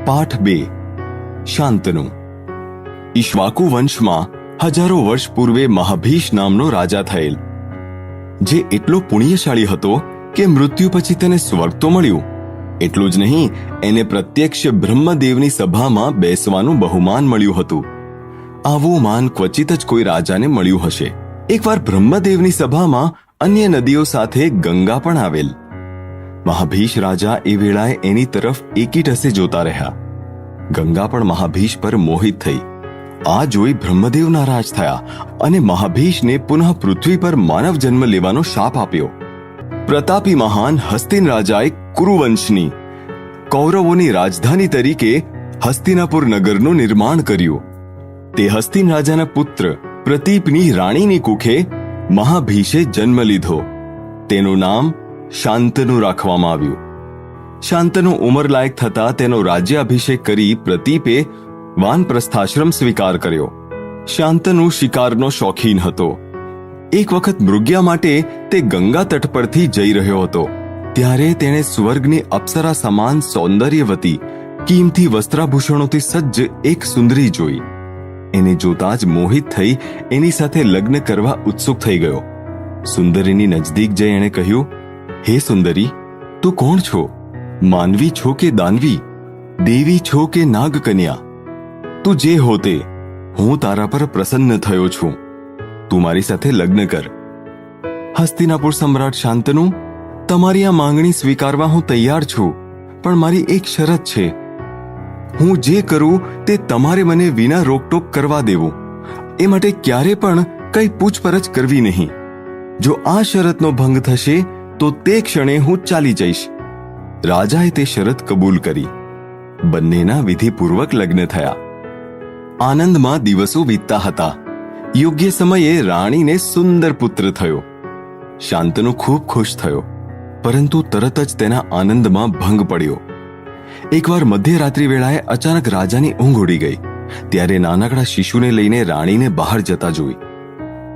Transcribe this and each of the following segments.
પાઠ 2 શાંતનુ। ઈક્ષ્વાકુ વંશમાં હજારો વર્ષ પૂર્વે મહાભીષ નામનો રાજા થયેલ, જે એટલો પુણ્યશાળી હતો કે મૃત્યુ પછી તેને સ્વર્ગ તો મળ્યું, એટલું જ નહીં, એને પ્રત્યક્ષ બ્રહ્મદેવની સભામાં બેસવાનું બહુમાન મળ્યું હતું। આવું માન ક્વચિત જ કોઈ રાજાને મળ્યું હશે। એકવાર બ્રહ્મદેવની સભામાં અન્ય નદીઓ સાથે ગંગા પણ આવેલ। મહાભીષ રાજા એ વેળાએ એની તરફ એકીટસે જોતા રહ્યા। ગંગા પણ મહાભીષ પર મોહિત થઈ। આ જોઈ બ્રહ્મદેવ નારાજ થયા અને મહાભીષને પુનઃ પૃથ્વી પર માનવ જન્મ લેવાનો શાપ આપ્યો। પ્રતાપી મહાન હસ્તિન રાજાએ કુરુવંશની કૌરવોની રાજધાની તરીકે હસ્તિનાપુર નગરનું નિર્માણ કર્યું। તે હસ્તિન રાજાના પુત્ર પ્રતીપની રાણીની કુખે મહાભીષે જન્મ લીધો। તેનું નામ શાંતનુ રાખવામાં આવ્યું। શાંતનુ ઉંમરલાયક થતા તેનો રાજ્યાભિષેક કરી પ્રતીપે વાનપ્રસ્થાશ્રમ સ્વીકાર કર્યો। શાંતનુ શિકારનો શોખીન હતો। એક વખત મૃગ્યા માટે તે ગંગા તટ પરથી જઈ રહ્યો હતો, ત્યારે તેણે સ્વર્ગની અપ્સરા સમાન સૌંદર્યવતી કિંમતી વસ્ત્રાભૂષણોથી સજ્જ એક સુંદરી જોઈ। એને જોતા જ મોહિત થઈ એની સાથે લગ્ન કરવા ઉત્સુક થઈ ગયો। સુંદરીની નજદીક જઈ એણે કહ્યું, હે સુંદરી, તું કોણ છો? માનવી છો કે દાનવી? દેવી છો કે નાગકન્યા? તું જે હો તે, હું તારા પર પ્રસન્ન થયો છું। તું મારી સાથે લગ્ન કર। હસ્તિનાપુર સમ્રાટ શાંતનુ, તમારી આ માંગણી સ્વીકારવા હું તૈયાર છું, પણ મારી એક શરત છે। હું જે કરું તે તમારે મને વિના રોકટોક કરવા દેવું, એ માટે ક્યારે પણ કઈ પૂછપરછ કરવી નહીં। જો આ શરતનો ભંગ થશે તો તે ક્ષણે હું ચાલી જઈશ। રાજાએ તે શરત કબૂલ કરી। બંનેના વિધિપૂર્વક લગ્ન થયા। આનંદમાં દિવસો વીતતા હતા। યોગ્ય સમયે રાણીને સુંદર પુત્ર થયો। શાંતનુ ખૂબ ખુશ થયો, પરંતુ તરત જ તેના આનંદમાં ભંગ પડ્યો। એકવાર મધ્યરાત્રિ વેળાએ અચાનક રાજાની ઊંઘ ઉડી ગઈ। ત્યારે નાનકડા શિશુને લઈને રાણીને બહાર જતા જોઈ।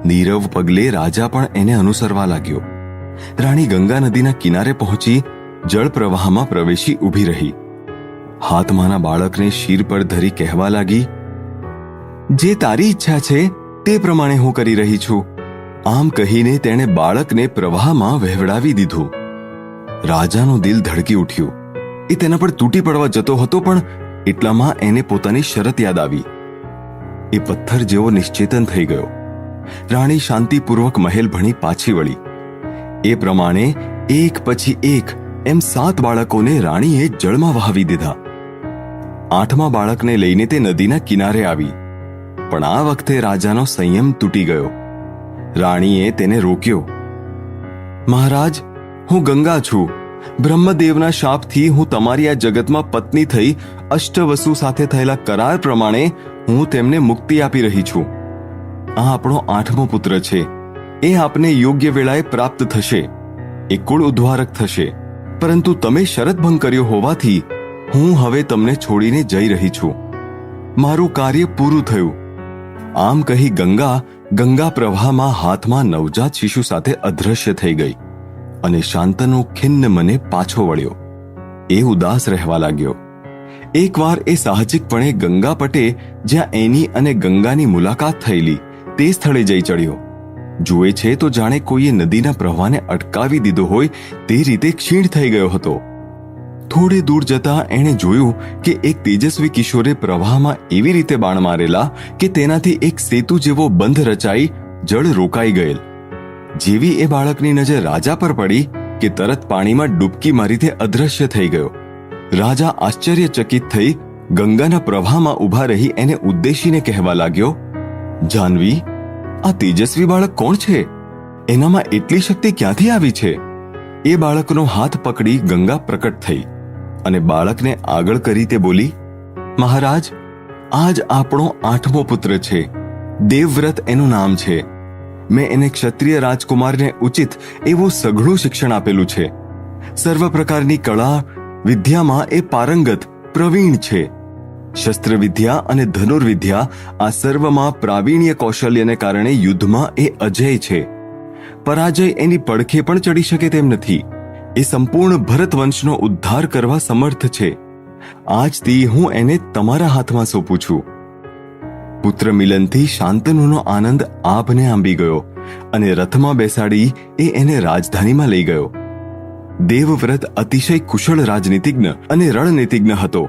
નીરવ પગલે રાજા પણ એને અનુસરવા લાગ્યો। રાણી ગંગા નદીના કિનારે પહોંચી જળ પ્રવાહમાં પ્રવેશી ઊભી રહી। હાથમાંના બાળકને શિર પર ધરી કહેવા લાગી, જે તારી ઈચ્છા છે તે પ્રમાણે હું કરી રહી છું। આમ કહીને તેણે બાળકને પ્રવાહમાં વહેવડાવી દીધું। રાજાનું દિલ ધડકી ઉઠ્યું। એ તેના પર તૂટી પડવા જતો હતો, પણ એટલામાં એને પોતાની શરત યાદ આવી। એ પથ્થર જેવો નિશ્ચેતન થઈ ગયો। રાણી શાંતિપૂર્વક મહેલ ભણી પાછી વળી। એ પ્રમાણે એક પછી એક એમ 7 બાળકોને રાણીએ જળમાં વહાવી દીધા। 8મા બાળકને લઈને તે નદીના કિનારે આવી, પણ આ વખતે રાજાનો સંયમ તૂટી ગયો। રાણીએ તેને રોક્યો। મહારાજ, હું ગંગા છું। બ્રહ્મદેવના શાપથી હું તમારી આ જગતમાં પત્ની થઈ અષ્ટવસુ સાથે થયેલા કરાર પ્રમાણે હું તેમને મુક્તિ આપી રહી છું। આ આપણો 8મો પુત્ર છે। એ આપને યોગ્ય વેળાએ પ્રાપ્ત થશે। એ કુળ ઉદ્ધારક થશે, પરંતુ તમે શરત ભંગ કર્યો હોવાથી હું હવે તમને છોડીને જઈ રહી છું। મારું કાર્ય પૂરું થયું। આમ કહી ગંગા પ્રવાહમાં હાથમાં નવજાત શિશુ સાથે અદૃશ્ય થઈ ગઈ અને શાંતનુ ખિન્ન મને પાછો વળ્યો। એ ઉદાસ રહેવા લાગ્યો। એકવાર એ સાહજિકપણે ગંગા પટે જ્યાં એની અને ગંગાની મુલાકાત થયેલી તે સ્થળે જઈ ચડ્યો। જુએ છે તો જાણે કોઈએ નદીના પ્રવાહને અટકાવી દીધો હોય તે રીતે ક્ષીણ થઈ ગયો હતો। થોડે દૂર જતા એણે જોયું કે એક તેજસ્વી કિશોરે પ્રવાહમાં એવી રીતે બાણ મારેલા કે તેનાથી એક સેતુ જેવો બંધ રચાઈ જળ રોકાઈ ગયેલ। જેવી એ બાળકની નજર રાજા પર પડી કે તરત પાણીમાં ડૂબકી મારી તે અદૃશ્ય થઈ ગયો। રાજા આશ્ચર્યચકિત થઈ ગંગાના પ્રવાહમાં ઊભા રહી એને ઉદ્દેશીને કહેવા લાગ્યો, જાનવી, આ તેજસ્વી બાળક કોણ છે? એનામાં એટલી શક્તિ ક્યાંથી આવી છે? એ બાળકનો હાથ પકડી ગંગા પ્રકટ થઈ અને બાળકને આગળ કરી તે બોલી, મહારાજ, આજ આપણો 8મો પુત્ર છે। દેવવ્રત એનું નામ છે। મેં એને ક્ષત્રિય રાજકુમારને ઉચિત એવું સઘળું શિક્ષણ આપેલું છે। સર્વ પ્રકારની કળા વિદ્યામાં એ પારંગત પ્રવીણ છે। શસ્ત્ર વિદ્યા અને ધનુર્વિદ્યા આ સર્વમાં પ્રાવીણ્ય કૌશલ્યને કારણે યુદ્ધમાં એ અજય છે। પરાજય એની પડખે પણ ચડી શકે તેમ નથી। એ સંપૂર્ણ ભરત વંશનો ઉદ્ધાર કરવા સમર્થ છે। આજથી હું એને તમારા હાથમાં સોંપું છું. પુત્ર મિલનથી શાંતનુનો આનંદ આભને આંબી ગયો અને રથમાં બેસાડી એ એને રાજધાનીમાં લઈ ગયો. દેવવ્રત અતિશય કુશળ રાજનીતિજ્ઞ અને રણનીતિજ્ઞ હતો.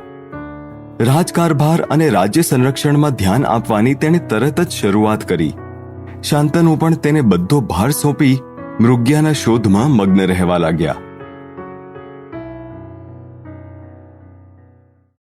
રાજકારભાર અને રાજ્ય સંરક્ષણમાં ધ્યાન આપવાની તેણે તરત જ શરૂઆત કરી. શાંતનુ પણ તેને બધો ભાર સોંપી મૃગ્યાના શોધમાં મગ્ન રહેવા લાગ્યા.